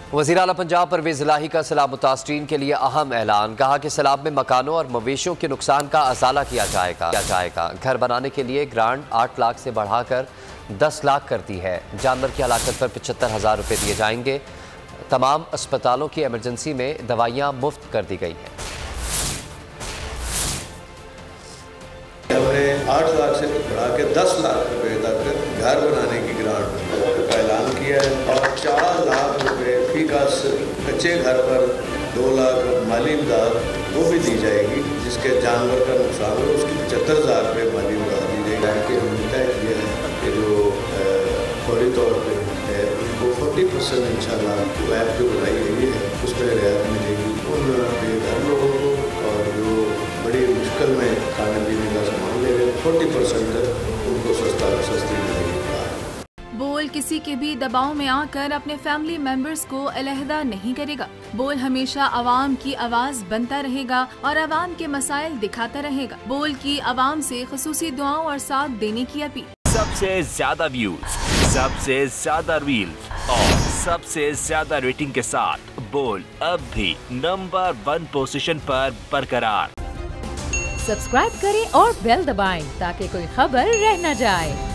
वज़ीर आला पंजाब परवेज़ इलाही का सैलाब मुतासरीन के लिए अहम ऐलान। कहा कि सैलाब में मकानों और मवेशियों के नुकसान का अज़ाला किया जाएगा। घर बनाने के लिए ग्रांट 8 लाख से बढ़ाकर 10 लाख कर दी है। जानवर की हलाकत पर 75,000 रुपये दिए जाएंगे। तमाम अस्पतालों की एमरजेंसी में दवाइयाँ मुफ्त कर दी गई हैं। हमने 8 लाख से बढ़ा के 10 लाख रुपए तक घर बनाने की ग्रांट का ऐलान किया है और 4 लाख रुपए फी गज कच्चे घर पर 2 लाख माली इमदाद वो भी दी जाएगी। जिसके जानवर का नुकसान हो उसकी 75,000 रुपये माली इमदाद दी जाएगी। हमने तय किया है कि जो फौरी तौर पर है उनको 40% इंशाल्लाह जो ऐप जो बनाई गई है उसमें रियायत मिलेगी उन बेघर लोगों को और जो बड़ी मुश्किल में खाने पीने का सामान ले रहे 40% उनको सस्ती मिलेगी। बोल किसी के भी दबाव में आकर अपने फैमिली मेंबर्स को अलहदा नहीं करेगा। बोल हमेशा आवाम की आवाज बनता रहेगा और आवाम के मसाइल दिखाता रहेगा। बोल की आवाम से खुसूसी दुआओं और साथ देने की अपील। सबसे ज्यादा व्यूज, सबसे ज्यादा रील्स और सबसे ज्यादा रेटिंग के साथ बोल अब भी नंबर 1 पोजीशन पर बरकरार। सब्सक्राइब करें और बेल दबाएं ताकि कोई खबर रह न जाए।